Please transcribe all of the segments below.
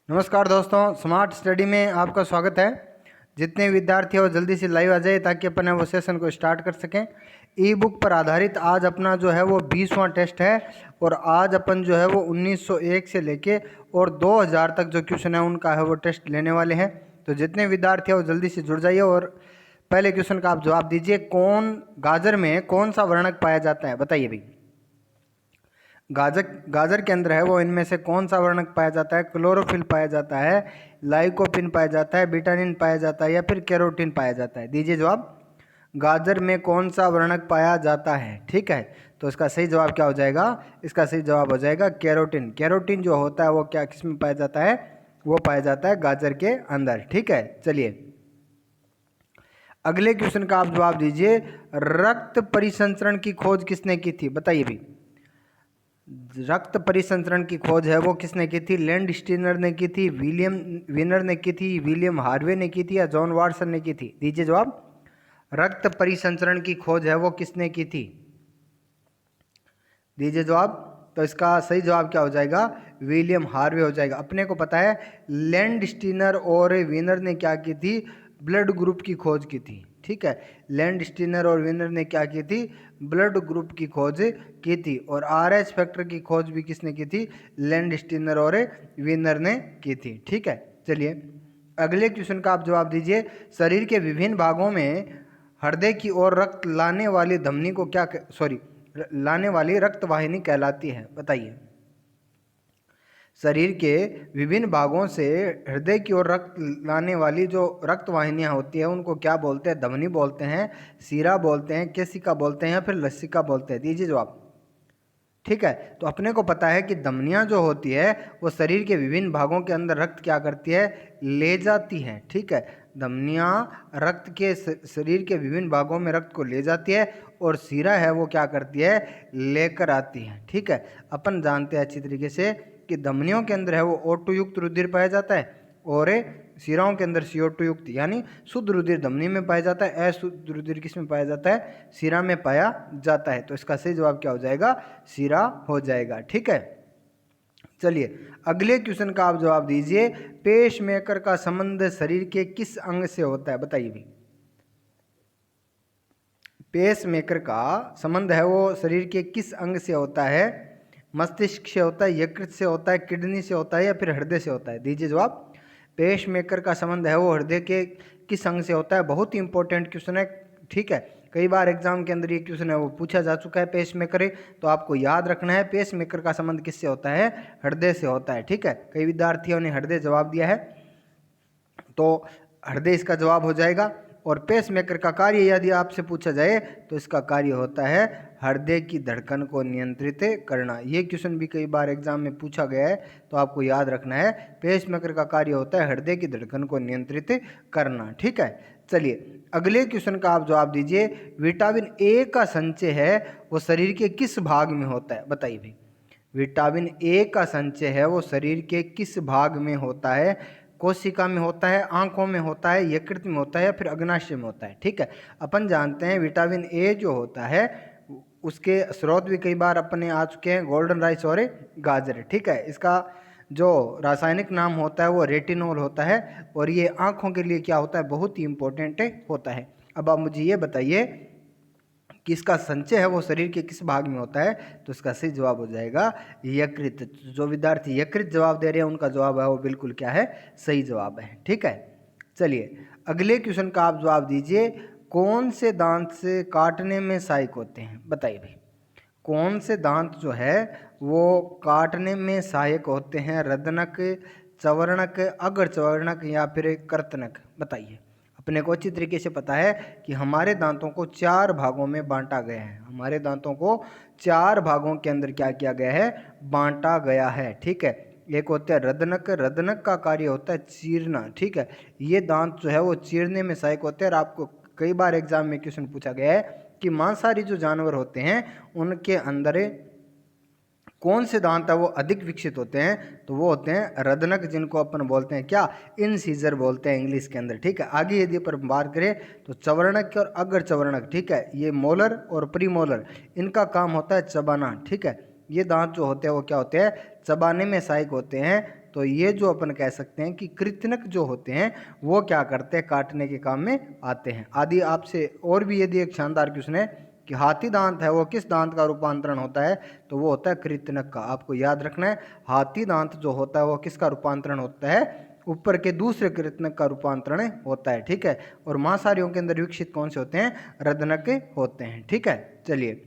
नमस्कार दोस्तों, smart study में आपका स्वागत है। जितने विद्यार्थी हैं वो जल्दी से लाइव आ जाए ताकि अपन वो सेशन को स्टार्ट कर सकें। ई बुक पर आधारित आज अपना जो है वो 20वां टेस्ट है और आज अपन जो है वो 1901 से लेके और 2000 तक जो क्वेश्चन है उनका है वो टेस्ट लेने वाले हैं। तो जितने विद्यार्थी हैं वो जल्दी से जुड़ जाइए और पहले क्वेश्चन का आप जवाब दीजिए। गाजर में कौन सा वर्णक पाया जाता है? बताइए भाई। गाजर गाजर के अंदर है वो इनमें से कौन सा वर्णक पाया जाता है? क्लोरोफिल पाया जाता है, लाइकोपिन पाया जाता है, बिटानिन पाया जाता है या फिर कैरोटीन पाया जाता है? दीजिए जवाब। गाजर में कौन सा वर्णक पाया जाता है? ठीक है, तो इसका सही जवाब क्या हो जाएगा? इसका सही जवाब हो जाएगा कैरोटीन। कैरोटीन जो होता है वो क्या किस में पाया जाता है? वो पाया जाता है गाजर के अंदर। ठीक है, चलिए अगले क्वेश्चन का आप जवाब दीजिए। रक्त परिसंचरण की खोज किसने की थी? बताइए भी। रक्त परिसंचरण की खोज है वो किसने की थी? लैंड स्टीनर ने की थी, विलियम विनर ने की थी, विलियम हार्वे ने की थी या जॉन वाटसन ने की थी? दीजिए जवाब। रक्त परिसंचरण की खोज है वो किसने की थी? दीजिए जवाब। तो इसका सही जवाब क्या हो जाएगा? विलियम हार्वे हो जाएगा। अपने को पता है लैंड स्टीनर और विनर ने क्या की थी? ब्लड ग्रुप की खोज की थी। ठीक है, लैंड स्टीनर और विनर ने क्या की थी? ब्लड ग्रुप की खोज की थी। और RH फैक्टर की खोज भी किसने की थी? लैंड स्टीनर और विनर ने की थी। ठीक है, चलिए अगले क्वेश्चन का आप जवाब दीजिए। शरीर के विभिन्न भागों में हृदय की ओर रक्त लाने वाली धमनी को क्या लाने वाली रक्त वाहिनी कहलाती है? बताइए। शरीर के विभिन्न भागों से हृदय की ओर रक्त लाने वाली जो रक्त वाहिनियां होती है उनको क्या बोलते हैं? धमनी बोलते हैं, सीरा बोलते हैं, केशिका बोलते हैं या फिर लसिका बोलते हैं? दीजिए जवाब। ठीक है, तो अपने को पता है कि धमनियां जो होती है वो शरीर के विभिन्न भागों के अंदर रक्त क्या करती है? ले जाती है। ठीक है, धमनियां रक्त के शरीर के विभिन्न भागों में रक्त को ले जाती है और सीरा है वो क्या करती है? लेकर आती है। ठीक है, अपन जानते हैं अच्छी तरीके से कि धमनियों के अंदर है वो O2 युक्त रुधिर पाया जाता है और शिराओं के अंदर CO2 युक्त यानी शुद्ध रुधिर धमनी में पाया जाता है, अशुद्ध रुधिर किस में पाया जाता है? शिरा में पाया जाता है। तो इसका सही जवाब क्या हो जाएगा? शिरा हो जाएगा। ठीक है, चलिए अगले क्वेश्चन का आप जवाब दीजिए। पेसमेकर का संबंध शरीर के किस अंग से होता है? बताइए भी। पेसमेकर का संबंध है वो शरीर के किस अंग से होता है? मस्तिष्क से होता है, यकृत से होता है, किडनी से होता है या फिर हृदय से होता है? दीजिए जवाब। पेसमेकर का संबंध है वो हृदय के किस अंग से होता है? बहुत ही इंपॉर्टेंट क्वेश्चन है। ठीक है, कई बार एग्जाम के अंदर ये क्वेश्चन है वो पूछा जा चुका है पेसमेकर, तो आपको याद रखना है पेसमेकर का संबंध किससे होता है? हृदय से होता है। ठीक है, कई विद्यार्थियों ने हृदय जवाब दिया है, तो हृदय इसका जवाब हो जाएगा। और पेसमेकर का कार्य यदि आपसे पूछा जाए तो इसका कार्य होता है हृदय की धड़कन को नियंत्रित करना। ये क्वेश्चन भी कई बार एग्जाम में पूछा गया है, तो आपको याद रखना है पेसमेकर का कार्य होता है हृदय की धड़कन को नियंत्रित करना। ठीक है, चलिए अगले क्वेश्चन का आप जवाब दीजिए। विटामिन ए का संचय है वो शरीर के किस भाग में होता है? बताइए भाई। विटामिन ए का संचय है वो शरीर के किस भाग में होता है? कोशिका में होता है, आंखों में होता है, यकृत में होता है या फिर अग्नाशय में होता है? ठीक है, अपन जानते हैं विटामिन ए जो होता है उसके स्रोत भी कई बार अपने आ चुके हैं, गोल्डन राइस और गाजर। ठीक है, इसका जो रासायनिक नाम होता है वो रेटिनोल होता है और ये आंखों के लिए क्या होता है? बहुत ही इंपॉर्टेंट होता है। अब आप मुझे ये बताइए कि इसका संचय है वो शरीर के किस भाग में होता है? तो इसका सही जवाब हो जाएगा यकृत। जो विद्यार्थी यकृत जवाब दे रहे हैं उनका जवाब है वो बिल्कुल क्या है? सही जवाब है। ठीक है, चलिए अगले क्वेश्चन का आप जवाब दीजिए। कौन से दांत से काटने में सहायक होते हैं? बताइए भाई। कौन से दांत जो है वो काटने में सहायक होते हैं? रदनक, चवर्णक, अग्र चवर्णक या फिर कर्तनक? बताइए। अपने को अच्छी तरीके से पता है कि हमारे दांतों को 4 भागों में बांटा गया है। हमारे दांतों को 4 भागों के अंदर क्या किया गया है? बांटा गया है। ठीक है, एक होता है रदनक। रदनक का कार्य होता है चीरना। ठीक है, ये दांत जो है वो चीरने में सहायक होते हैं। और आपको कई बार एग्जाम में क्वेश्चन पूछा गया है कि मांसाहारी जो जानवर होते हैं उनके अंदर कौन से दांत है वो अधिक विकसित होते हैं? तो वो होते हैं रदनक, जिनको अपन बोलते हैं क्या? इंसीजर बोलते हैं इंग्लिश के अंदर। ठीक है, आगे यदि अपन बात करें तो चवर्णक और अग्र चवर्णक, ठीक है, ये मोलर और प्रीमोलर, इनका काम होता है चबाना। ठीक है, ये दांत जो होते हैं वो क्या होते हैं? चबाने में सहायक होते हैं। तो ये जो अपन कह सकते हैं कि कृंतक जो होते हैं वो क्या करते हैं, काटने के काम में आते हैं आदि। आपसे और भी यदि एक शानदार क्वेश्चन है कि हाथी दांत है वो किस दांत का रूपांतरण होता है, तो वो होता है कृंतक का। आपको याद रखना है हाथी दांत जो होता है वो किसका रूपांतरण होता है, ऊपर के दूसरे कृंतक का रूपांतरण होता है, ठीक है। और महासारियों के अंदर विकसित कौन से होते हैं, रदनक होते हैं, ठीक है। चलिए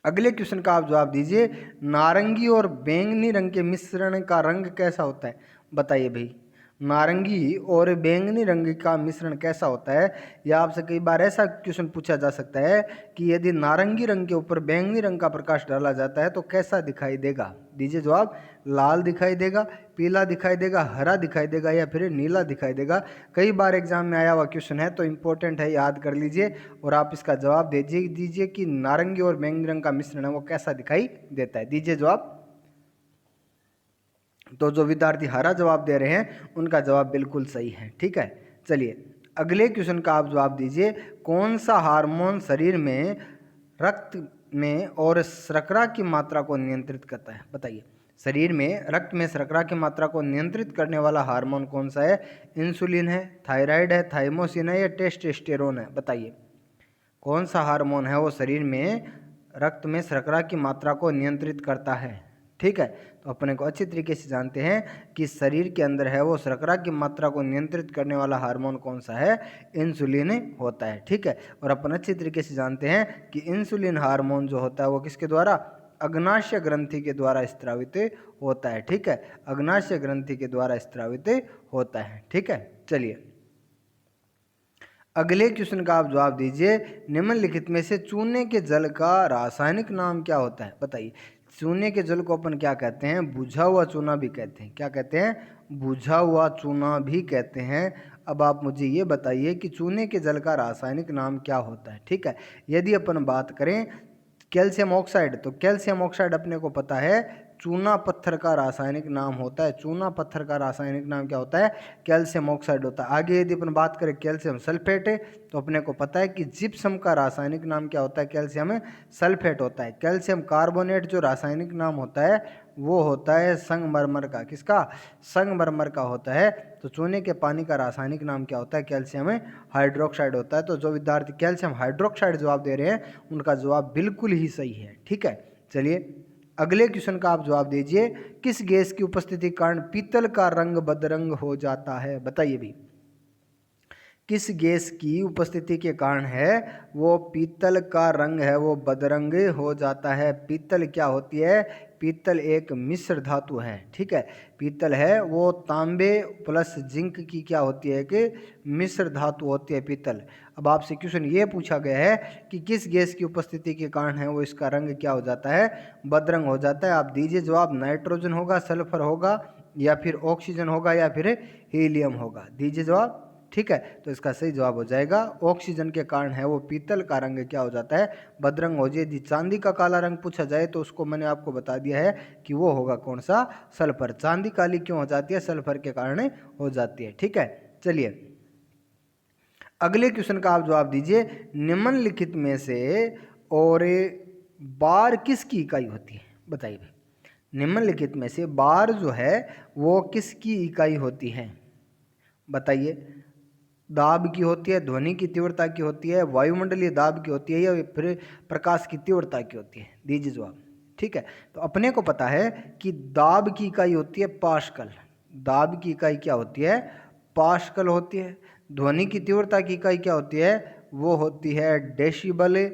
अगले क्वेश्चन का आप जवाब दीजिए, नारंगी और बैंगनी रंग के मिश्रण का रंग कैसा होता है, बताइए भाई। नारंगी और बैंगनी रंग का मिश्रण कैसा होता है, या आपसे कई बार ऐसा क्वेश्चन पूछा जा सकता है कि यदि नारंगी रंग के ऊपर बैंगनी रंग का प्रकाश डाला जाता है तो कैसा दिखाई देगा, दीजिए जवाब। लाल दिखाई देगा, पीला दिखाई देगा, हरा दिखाई देगा, या फिर नीला दिखाई देगा। कई बार एग्जाम में आया हुआ क्वेश्चन है तो इंपॉर्टेंट है, याद कर लीजिए और आप इसका जवाब दीजिए कि नारंगी और बैंगनी रंग का मिश्रण है वो कैसा दिखाई देता है, दीजिए जवाब। तो जो विद्यार्थी हरा जवाब दे रहे हैं उनका जवाब बिल्कुल सही है, ठीक है। चलिए अगले क्वेश्चन का आप जवाब दीजिए, कौन सा हार्मोन शरीर में रक्त में और शर्करा की मात्रा को नियंत्रित करता है, बताइए। शरीर में रक्त में शर्करा की मात्रा को नियंत्रित करने वाला हार्मोन कौन सा है, इंसुलिन है, थायराइड है, थाइमोसिन है, या टेस्टोस्टेरोन है, बताइए। कौन सा हार्मोन है वो शरीर में रक्त में शर्करा की मात्रा को नियंत्रित करता है, ठीक है। तो अपने को अच्छी तरीके से जानते हैं कि शरीर के अंदर है वो शर्करा की मात्रा को नियंत्रित करने वाला हार्मोन कौन सा है, इंसुलिन होता है, ठीक है। और अपन अच्छी तरीके से जानते हैं कि इंसुलिन हार्मोन जो होता है वो किसके द्वारा, अग्नाशय ग्रंथि के द्वारा स्त्रावित होता है, ठीक है। अग्नाशय ग्रंथि के द्वारा स्त्रावित होता है, ठीक है। चलिए अगले क्वेश्चन का आप जवाब दीजिए, निम्नलिखित में से चूने के जल का रासायनिक नाम क्या होता है, बताइए। चूने के जल को अपन क्या कहते हैं, बुझा हुआ चूना भी कहते हैं, क्या कहते हैं, बुझा हुआ चूना भी कहते हैं। अब आप मुझे ये बताइए कि चूने के जल का रासायनिक नाम क्या होता है, ठीक है। यदि अपन बात करें कैल्शियम ऑक्साइड, तो कैल्शियम ऑक्साइड अपने को पता है चूना पत्थर का रासायनिक नाम होता है। चूना पत्थर का रासायनिक नाम क्या होता है, कैल्शियम ऑक्साइड होता है। आगे यदि अपन बात करें कैल्शियम सल्फेट तो अपने को पता है कि जिप्सम का रासायनिक नाम क्या होता है, कैल्शियम सल्फेट होता है। कैल्शियम कार्बोनेट जो रासायनिक नाम होता है वो होता है संगमरमर का, किसका, संगमरमर का होता है। तो चूने के पानी का रासायनिक नाम क्या होता है, कैल्शियम हाइड्रोक्साइड होता है। तो जो विद्यार्थी कैल्शियम हाइड्रोक्साइड जवाब दे रहे हैं उनका जवाब बिल्कुल ही सही है, ठीक है। चलिए अगले क्वेश्चन का आप जवाब दीजिए, किस गैस की उपस्थिति के कारण पीतल का रंग बदरंग हो जाता है, बताइए भी। किस गैस की उपस्थिति के कारण है वो पीतल का रंग है वो बदरंग हो जाता है। पीतल क्या होती है, पीतल एक मिश्र धातु है, ठीक है। पीतल है वो तांबे प्लस जिंक की क्या होती है कि मिश्र धातु होती है पीतल। अब आपसे क्वेश्चन ये पूछा गया है कि किस गैस की उपस्थिति के कारण है वो इसका रंग क्या हो जाता है, बदरंग हो जाता है। आप दीजिए जवाब, नाइट्रोजन होगा, सल्फर होगा, या फिर ऑक्सीजन होगा, या फिर हीलियम होगा, दीजिए जवाब, ठीक है। तो इसका सही जवाब हो जाएगा ऑक्सीजन के कारण है वो पीतल का रंग क्या हो जाता है, बदरंग हो जाए। यदि चांदी का काला रंग पूछा जाए तो उसको मैंने आपको बता दिया है कि वो होगा कौन सा, सल्फर। चांदी काली क्यों हो जाती है, सल्फर के कारण हो जाती है, ठीक है। चलिए अगले क्वेश्चन का आप जवाब दीजिए, निम्नलिखित में से और बार किसकी इकाई होती है, बताइए। निम्नलिखित में से बार जो है वो किसकी इकाई होती है, बताइए। दाब की होती है, ध्वनि की तीव्रता की होती है, वायुमंडलीय दाब की होती है, या फिर प्रकाश की तीव्रता की होती है, दीजिए जवाब, ठीक है। तो अपने को पता है कि दाब की इकाई होती है पास्कल। दाब की इकाई क्या होती है, पास्कल होती है। ध्वनि की तीव्रता की इकाई क्या होती है, वो होती है डेसिबल।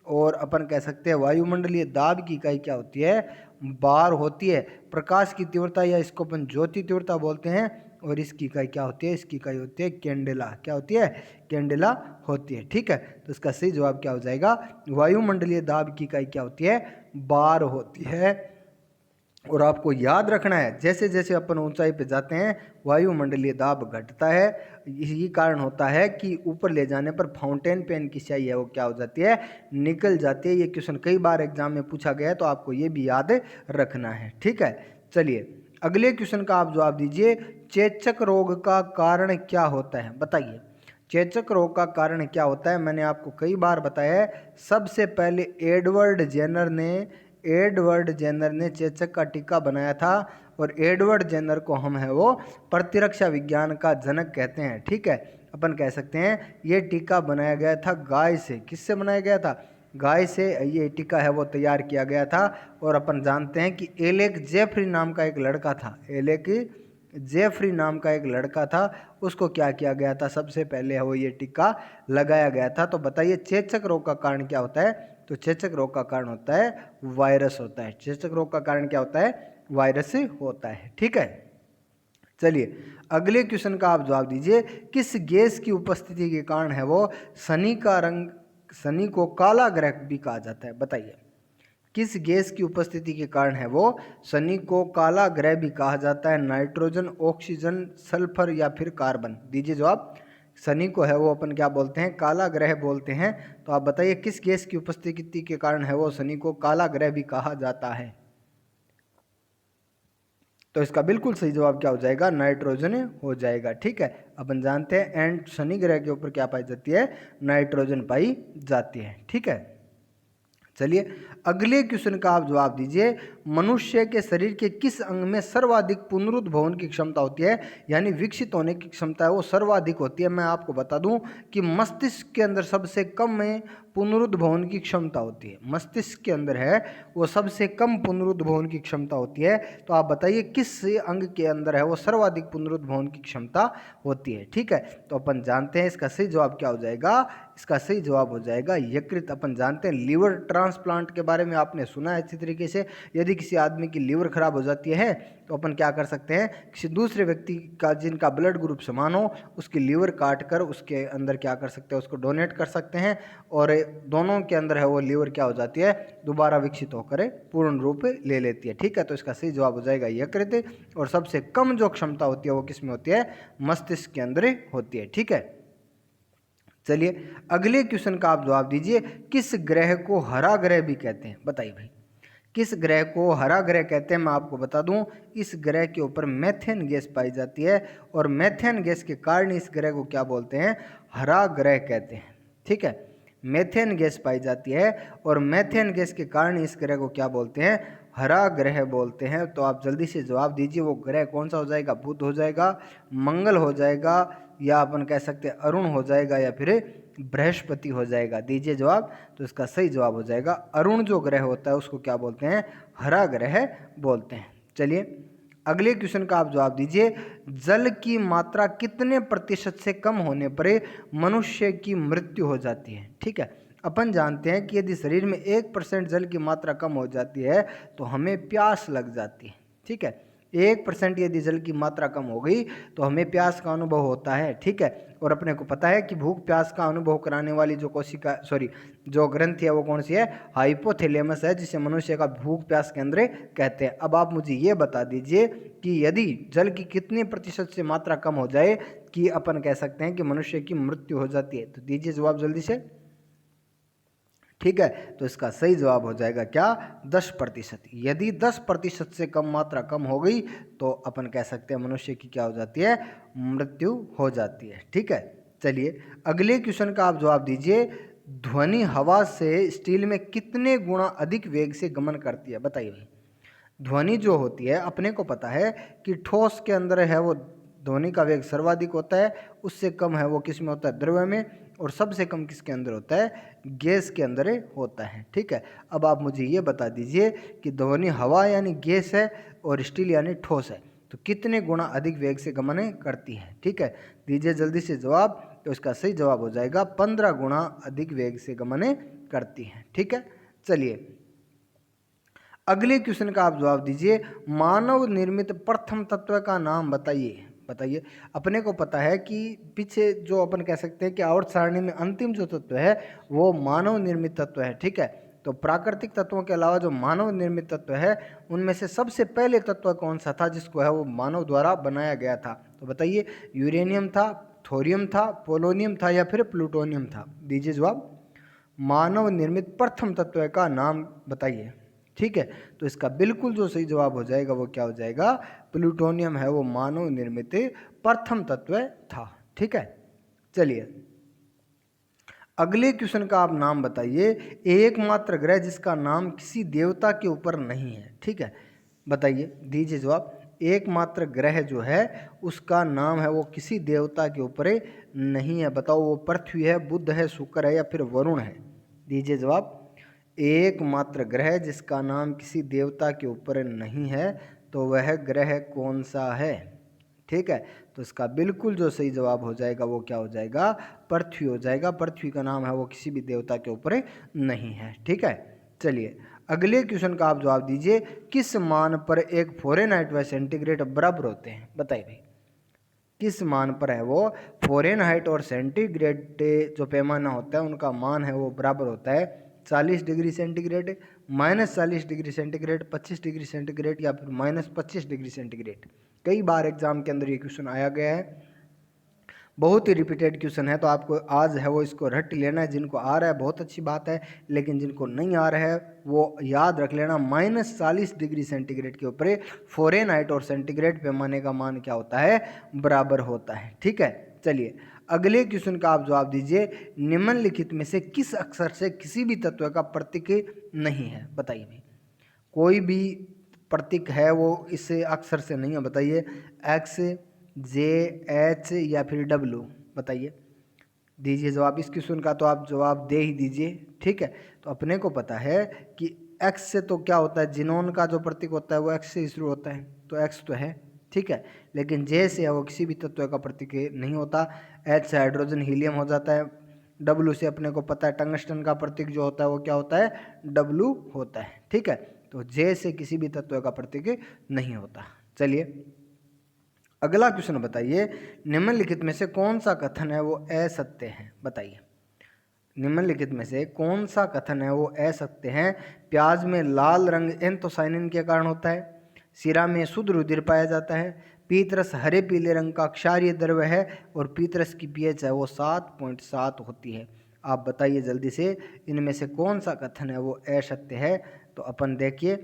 और अपन कह सकते हैं वायुमंडलीय दाब की इकाई क्या होती है, बार होती है। प्रकाश की तीव्रता या इसको अपन ज्योति तीव्रता बोलते हैं, और इसकी इकाई क्या होती है, इसकी इकाई होती है कैंडेला, क्या होती है, कैंडेला होती है, ठीक है। तो इसका सही जवाब क्या हो जाएगा, वायुमंडलीय दाब की इकाई क्या होती है, बार होती है। और आपको याद रखना है जैसे जैसे अपन ऊंचाई पे जाते हैं वायुमंडलीय दाब घटता है। यही कारण होता है कि ऊपर ले जाने पर फाउंटेन पेन की स्याही है वो क्या हो जाती है, निकल जाती है। ये क्वेश्चन कई बार एग्जाम में पूछा गया है तो आपको ये भी याद रखना है, ठीक है। चलिए अगले क्वेश्चन का आप जवाब दीजिए, चेचक रोग का कारण क्या होता है, बताइए। चेचक रोग का कारण क्या होता है, मैंने आपको कई बार बताया है। सबसे पहले एडवर्ड जेनर ने एडवर्ड जेनर ने चेचक का टीका बनाया था और एडवर्ड जेनर को हम है वो प्रतिरक्षा विज्ञान का जनक कहते हैं। ठीक है, अपन कह सकते हैं ये टीका बनाया गया था गाय से। किससे बनाया गया था? गाय से ये टीका है वो तैयार किया गया था। और अपन जानते हैं कि एलेक जेफरी नाम का एक लड़का था, एलेक जेफरी नाम का एक लड़का था, उसको क्या किया गया था? सबसे पहले है वो ये टीका लगाया गया था। तो बताइए चेचक रोग का कारण क्या होता है? तो चेचक रोग का कारण होता है वायरस होता है। चेचक रोग का कारण क्या होता है? वायरस होता है। ठीक है, चलिए अगले क्वेश्चन का आप जवाब दीजिए। किस गैस की उपस्थिति के कारण है वो शनि को काला ग्रह भी कहा जाता है? बताइए किस गैस की उपस्थिति के कारण है वो शनि को काला ग्रह भी कहा जाता है? नाइट्रोजन, ऑक्सीजन, सल्फर या फिर कार्बन? दीजिए जवाब। शनि को है वो अपन क्या बोलते हैं? काला ग्रह बोलते हैं। तो आप बताइए किस गैस की उपस्थिति के कारण है वो शनि को काला ग्रह भी कहा जाता है? तो इसका बिल्कुल सही जवाब क्या हो जाएगा? नाइट्रोजन हो जाएगा। ठीक है, अपन जानते हैं एंड शनि ग्रह के ऊपर क्या पाई जाती है? नाइट्रोजन पाई जाती है। ठीक है, चलिए अगले क्वेश्चन का आप जवाब दीजिए। मनुष्य के शरीर के किस अंग में सर्वाधिक पुनरुद्भवन की क्षमता होती है, यानी विकसित होने की क्षमता है वो सर्वाधिक होती है? मैं आपको बता दूं कि मस्तिष्क के अंदर सबसे कम में पुनरुद्भवन की क्षमता होती है। मस्तिष्क के अंदर है वो सबसे कम पुनरुद्भवन की क्षमता होती है। तो आप बताइए किस अंग के अंदर है वो सर्वाधिक पुनरुद्भवन की क्षमता होती है? ठीक है, तो अपन जानते हैं इसका सही जवाब क्या हो जाएगा? इसका सही जवाब हो जाएगा यकृत। अपन जानते हैं लीवर ट्रांसप्लांट के बारे में आपने सुना है अच्छी तरीके से। यदि किसी आदमी की लीवर खराब हो जाती है तो अपन क्या कर सकते हैं? किसी दूसरे व्यक्ति का जिनका ब्लड ग्रुप समान हो उसकी लीवर काट कर उसके अंदर क्या कर सकते हैं? उसको डोनेट कर सकते हैं और दोनों के अंदर है वो लीवर क्या हो जाती है? दोबारा विकसित होकर पूर्ण रूप ले लेती है। ठीक है, तो इसका सही जवाब हो जाएगा यकृत। और सबसे कम जो क्षमता होती है वो किस में होती है? मस्तिष्क के अंदर होती है। ठीक है, चलिए अगले क्वेश्चन का आप जवाब दीजिए। किस ग्रह को हरा ग्रह भी कहते हैं? बताइए भाई किस ग्रह को हरा ग्रह कहते हैं? मैं आपको बता दूं इस ग्रह के ऊपर मेथेन गैस पाई जाती है और मेथेन गैस के कारण इस ग्रह को क्या बोलते हैं? हरा ग्रह कहते हैं। ठीक है, मेथेन गैस पाई जाती है और मेथेन गैस के कारण इस ग्रह को क्या बोलते हैं? हरा ग्रह बोलते हैं। तो आप जल्दी से जवाब दीजिए वो ग्रह कौन सा हो जाएगा? बुध हो जाएगा, मंगल हो जाएगा, या अपन कह सकते हैं अरुण हो जाएगा, या फिर बृहस्पति हो जाएगा? दीजिए जवाब। तो इसका सही जवाब हो जाएगा अरुण जो ग्रह होता है उसको क्या बोलते हैं? हरा ग्रह बोलते हैं। चलिए अगले क्वेश्चन का आप जवाब दीजिए। जल की मात्रा कितने प्रतिशत से कम होने पर मनुष्य की मृत्यु हो जाती है? ठीक है, अपन जानते हैं कि यदि शरीर में 1% जल की मात्रा कम हो जाती है तो हमें प्यास लग जाती है। ठीक है, 1% यदि जल की मात्रा कम हो गई तो हमें प्यास का अनुभव होता है। ठीक है, और अपने को पता है कि भूख प्यास का अनुभव कराने वाली जो कोशिका जो ग्रंथि है वो कौन सी है? हाइपोथैलेमस है, जिसे मनुष्य का भूख प्यास केंद्र कहते हैं। अब आप मुझे ये बता दीजिए कि यदि जल की कितने प्रतिशत से मात्रा कम हो जाए कि अपन कह सकते हैं कि मनुष्य की मृत्यु हो जाती है? तो दीजिए जवाब जल्दी से। ठीक है, तो इसका सही जवाब हो जाएगा क्या? 10%। यदि 10% से कम मात्रा कम हो गई तो अपन कह सकते हैं मनुष्य की क्या हो जाती है? मृत्यु हो जाती है। ठीक है, चलिए अगले क्वेश्चन का आप जवाब दीजिए। ध्वनि हवा से स्टील में कितने गुना अधिक वेग से गमन करती है? बताइए भाई ध्वनि जो होती है अपने को पता है कि ठोस के अंदर है वो ध्वनि का वेग सर्वाधिक होता है, उससे कम है वो किस में होता है? द्रव्य में, और सबसे कम किसके अंदर होता है? गैस के अंदर होता है। ठीक है, अब आप मुझे ये बता दीजिए कि ध्वनि हवा यानी गैस है और स्टील यानी ठोस है, तो कितने गुना अधिक वेग से गमन करती है? ठीक है, दीजिए जल्दी से जवाब। तो इसका सही जवाब हो जाएगा 15 गुना अधिक वेग से गमन करती है। ठीक है, चलिए अगले क्वेश्चन का आप जवाब दीजिए। मानव निर्मित प्रथम तत्व का नाम बताइए। बताइए अपने को पता है कि पीछे जो अपन कह सकते हैं कि आवर्त सारणी में अंतिम जो तत्व है वो मानव निर्मित तत्व है। ठीक है, तो प्राकृतिक तत्वों के अलावा जो मानव निर्मित तत्व है उनमें से सबसे पहले तत्व कौन सा था जिसको है वो मानव द्वारा बनाया गया था? तो बताइए यूरेनियम था, थोरियम था, पोलोनियम था, या फिर प्लूटोनियम था? दीजिए जवाब। मानव निर्मित प्रथम तत्व का नाम बताइए। ठीक है, तो इसका बिल्कुल जो सही जवाब हो जाएगा वो क्या हो जाएगा? प्लूटोनियम है वो मानव निर्मित प्रथम तत्व था। ठीक है, चलिए अगले क्वेश्चन का आप नाम बताइए, एकमात्र ग्रह जिसका नाम किसी देवता के ऊपर नहीं है। ठीक है, बताइए, दीजिए जवाब। एकमात्र ग्रह जो है उसका नाम है वो किसी देवता के ऊपर नहीं है। बताओ, वो पृथ्वी है, बुध है, शुक्र है या फिर वरुण है? दीजिए जवाब। एकमात्र ग्रह जिसका नाम किसी देवता के ऊपर नहीं है तो वह ग्रह कौन सा है? ठीक है, तो इसका बिल्कुल जो सही जवाब हो जाएगा वो क्या हो जाएगा? पृथ्वी हो जाएगा। पृथ्वी का नाम है वो किसी भी देवता के ऊपर नहीं है। ठीक है, चलिए अगले क्वेश्चन का आप जवाब दीजिए। किस मान पर एक फ़ारेनहाइट व सेंटीग्रेड बराबर होते हैं? बताइए भाई, किस मान पर है वो फ़ारेनहाइट और सेंटीग्रेड जो पैमाना होता है उनका मान है वो बराबर होता है? 40 degree centigrade, -40 degree centigrade, 25 degree centigrade या फिर -25 डिग्री सेंटीग्रेड? कई बार एग्जाम के अंदर ये क्वेश्चन आया गया है, बहुत ही रिपीटेड क्वेश्चन है, तो आपको आज है वो इसको रट लेना है। जिनको आ रहा है बहुत अच्छी बात है, लेकिन जिनको नहीं आ रहा है वो याद रख लेना। -40 डिग्री सेंटीग्रेड के ऊपर फ़ारेनहाइट और सेंटीग्रेड पैमाने का मान क्या होता है? बराबर होता है। ठीक है, चलिए अगले क्वेश्चन का आप जवाब दीजिए। निम्नलिखित में से किस अक्षर से किसी भी तत्व का प्रतीक नहीं है? बताइए भाई, कोई भी प्रतीक है वो इस अक्षर से नहीं है। बताइए, एक्स, जे, एच या फिर डब्लू? बताइए, दीजिए जवाब। इस क्वेश्चन का तो आप जवाब दे ही दीजिए। ठीक है, तो अपने को पता है कि एक्स से तो क्या होता है, जिनोन का जो प्रतीक होता है वो एक्स से शुरू होता है, तो एक्स तो है। ठीक है, लेकिन जे से है वो किसी भी तत्व का प्रतीक नहीं होता। एच से हाइड्रोजन हीलियम हो जाता है। डब्लू से अपने को पता है टंगस्टन का प्रतीक जो होता है वो क्या होता है? डब्लू होता है। ठीक है, तो जे से किसी भी तत्व का प्रतीक नहीं होता। चलिए अगला क्वेश्चन बताइए। निम्नलिखित में से कौन सा कथन है वो असत्य है? बताइए, निम्नलिखित में से कौन सा कथन है वो असत्य है? प्याज में लाल रंग एंथोसाइनिन के कारण होता है, सीरा में शुद्ध रुधिर पाया जाता है, पीतरस हरे पीले रंग का क्षारीय द्रव्य है और पीतरस की पीएच है वो 7.7 होती है। आप बताइए जल्दी से, इनमें से कौन सा कथन है वो असत्य है? तो अपन देखिए,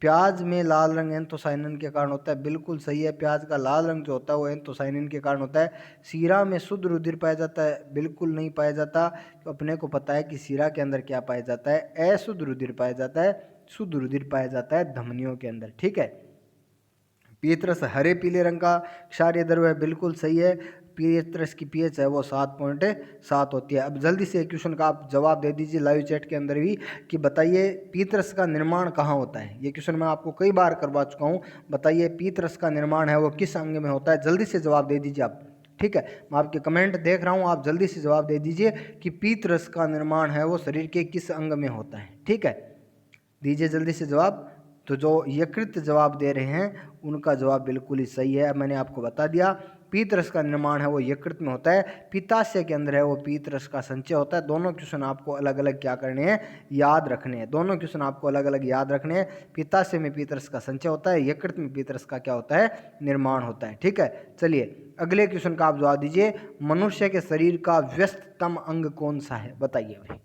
प्याज में लाल रंग एंथोसाइनिन के कारण होता है, बिल्कुल सही है। प्याज का लाल रंग जो होता है वो एंथोसाइनिन के कारण होता है। सीरा में शुद्ध रुधिर पाया जाता है, बिल्कुल नहीं पाया जाता। तो अपने को पता है कि सीरा के अंदर क्या पाया जाता है? अशुद्ध रुधिर पाया जाता है। शुद्ध रुधिर पाया जाता है धमनियों के अंदर। ठीक है, पीतरस हरे पीले रंग का क्षारीय द्रव्य है, बिल्कुल सही है। पीतरस की पीएच है वो 7.7 होती है। अब जल्दी से क्वेश्चन का आप जवाब दे दीजिए लाइव चैट के अंदर भी कि बताइए पीतरस का निर्माण कहाँ होता है? ये क्वेश्चन मैं आपको कई बार करवा चुका हूँ। बताइए पीतरस का निर्माण है वो किस अंग में होता है? जल्दी से जवाब दे दीजिए आप। ठीक है, मैं आपके कमेंट देख रहा हूँ, आप जल्दी से जवाब दे दीजिए कि पीतरस का निर्माण है वो शरीर के किस अंग में होता है? ठीक है, दीजिए जल्दी से जवाब। तो जो यकृत जवाब दे रहे हैं उनका जवाब बिल्कुल ही सही है। मैंने आपको बता दिया, पीतरस का निर्माण है वो यकृत में होता है। पित्ताशय के अंदर है वो पीतरस का संचय होता है। दोनों क्वेश्चन आपको अलग अलग क्या करने हैं? याद रखने हैं। दोनों क्वेश्चन आपको अलग अलग याद रखने हैं। पित्ताशय में पीतरस का संचय होता है, यकृत में पीतरस का क्या होता है? निर्माण होता है। ठीक है, चलिए अगले क्वेश्चन का आप जवाब दीजिए। मनुष्य के शरीर का व्यस्ततम अंग कौन सा है? बताइए भाई,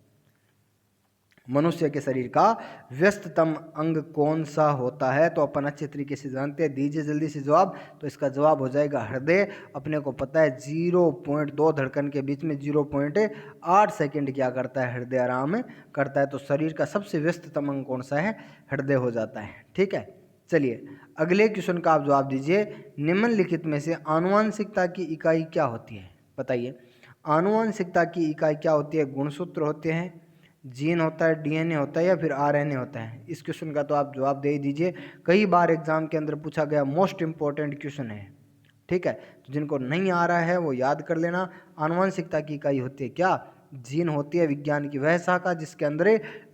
मनुष्य के शरीर का व्यस्ततम अंग कौन सा होता है? तो अपन अच्छे तरीके से जानते हैं, दीजिए जल्दी से जवाब। तो इसका जवाब हो जाएगा हृदय। अपने को पता है 0.2 धड़कन के बीच में 0.8 सेकंड क्या करता है? हृदय आराम करता है। तो शरीर का सबसे व्यस्ततम अंग कौन सा है? हृदय हो जाता है। ठीक है, चलिए अगले क्वेश्चन का आप जवाब दीजिए। निम्नलिखित में से आनुवंशिकता की इकाई क्या होती है? बताइए, आनुवंशिकता की इकाई क्या होती है? गुणसूत्र होते हैं, जीन होता है, डीएनए होता है या फिर आरएनए होता है? इस क्वेश्चन का तो आप जवाब दे ही दीजिए। कई बार एग्जाम के अंदर पूछा गया, मोस्ट इंपॉर्टेंट क्वेश्चन है। ठीक है, तो जिनको नहीं आ रहा है वो याद कर लेना। आनुवंशिकता की इकाई होती है क्या? जीन होती है विज्ञान की वह शाखा जिसके अंदर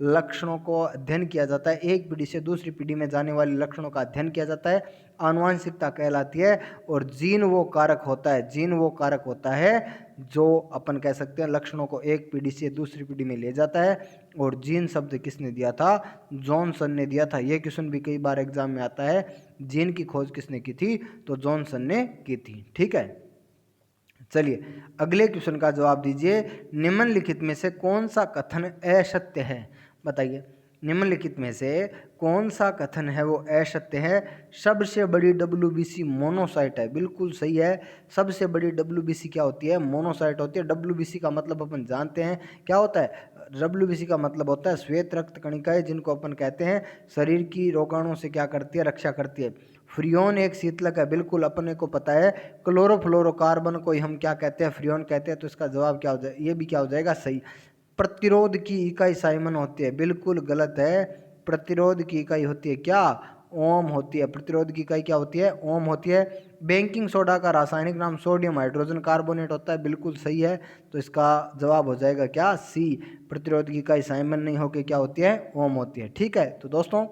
लक्षणों को अध्ययन किया जाता है, एक पीढ़ी से दूसरी पीढ़ी में जाने वाले लक्षणों का अध्ययन किया जाता है, आनुवंशिकता कहलाती है। और जीन वो कारक होता है, जीन वो कारक होता है जो अपन कह सकते हैं लक्षणों को एक पीढ़ी से दूसरी पीढ़ी में ले जाता है। और जीन शब्द किसने दिया था? जॉनसन ने दिया था। यह क्वेश्चन भी कई बार एग्जाम में आता है, जीन की खोज किसने की थी? तो जॉनसन ने की थी। ठीक है, चलिए अगले क्वेश्चन का जवाब दीजिए। निम्नलिखित में से कौन सा कथन असत्य है? बताइए, निम्नलिखित में से कौन सा कथन है वो असत्य है? सबसे बड़ी WBC मोनोसाइट है। बिल्कुल सही है। सबसे बड़ी WBC क्या होती है? मोनोसाइट होती है। WBC का मतलब अपन जानते हैं क्या होता है? WBC का मतलब होता है श्वेत रक्त कणिकाएं, जिनको अपन कहते हैं शरीर की रोगाणुओं से क्या करती है? रक्षा करती है। फ्रियोन एक शीतलक है। बिल्कुल अपने को पता है। क्लोरोफ्लोरोकार्बन को ही हम क्या कहते हैं? फ्रियोन कहते हैं। तो इसका जवाब क्या हो जाए? ये भी क्या हो जाएगा? सही। प्रतिरोध की इकाई साइमन होती है। बिल्कुल गलत है। प्रतिरोध की इकाई होती है क्या? ओम होती है। प्रतिरोध की इकाई क्या होती है? ओम होती है। बेकिंग सोडा का रासायनिक नाम सोडियम हाइड्रोजन कार्बोनेट होता है। बिल्कुल सही है। तो इसका जवाब हो जाएगा क्या? सी। प्रतिरोध की इकाई साइमन नहीं होकर क्या होती है? ओम होती है। ठीक है। तो दोस्तों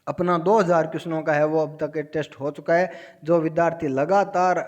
अपना 2000 क्वेश्चनों का है वो अब तक टेस्ट हो चुका है। जो विद्यार्थी लगातार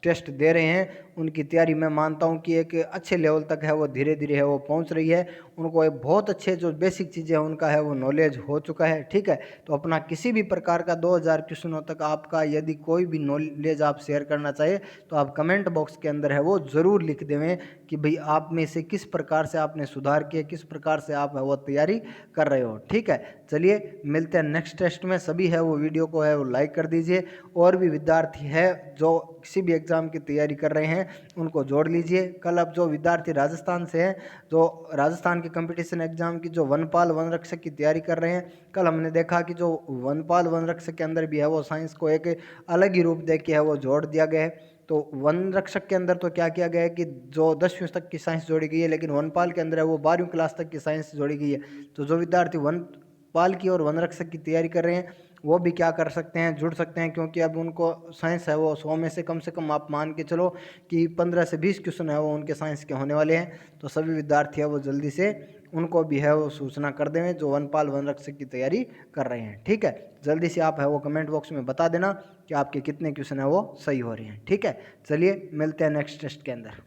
टेस्ट दे रहे हैं उनकी तैयारी मैं मानता हूं कि एक अच्छे लेवल तक है वो धीरे धीरे है वो पहुंच रही है। उनको एक बहुत अच्छे जो बेसिक चीज़ें हैं उनका है वो नॉलेज हो चुका है। ठीक है। तो अपना किसी भी प्रकार का 2000 क्वेश्चनों तक आपका यदि कोई भी नॉलेज आप शेयर करना चाहे तो आप कमेंट बॉक्स के अंदर है वो ज़रूर लिख देवें कि भाई आप में से किस प्रकार से आपने सुधार किया, किस प्रकार से आप है वो तैयारी कर रहे हो। ठीक है। चलिए मिलते हैं नेक्स्ट टेस्ट में। सभी है वो वीडियो को है वो लाइक कर दीजिए। और भी विद्यार्थी है जो किसी भी एग्ज़ाम की तैयारी कर रहे हैं उनको जोड़ लीजिए। कल अब जो विद्यार्थी राजस्थान से हैं जो राजस्थान के कंपटीशन एग्जाम की जो वनपाल वन रक्षक की तैयारी कर रहे हैं, कल हमने देखा कि जो वनपाल वन रक्षक के अंदर भी है वो साइंस को एक अलग ही रूप दे के है वो जोड़ दिया गया है। तो वन रक्षक के अंदर तो क्या किया गया है कि जो 10वीं तक की साइंस जोड़ी गई है, लेकिन वनपाल के अंदर है वो 12वीं क्लास तक की साइंस जोड़ी गई है। तो जो विद्यार्थी वनपाल की और वन रक्षक की तैयारी कर रहे हैं वो भी क्या कर सकते हैं? जुड़ सकते हैं, क्योंकि अब उनको साइंस है वो 100 में से कम आप मान के चलो कि 15 से 20 क्वेश्चन है वो उनके साइंस के होने वाले हैं। तो सभी विद्यार्थी है वो जल्दी से उनको भी है वो सूचना कर दें जो वनपाल वन रक्षक की तैयारी कर रहे हैं। ठीक है। जल्दी से आप है वो कमेंट बॉक्स में बता देना कि आपके कितने क्वेश्चन है वो सही हो रहे हैं। ठीक है। चलिए मिलते हैं नेक्स्ट टेस्ट के अंदर।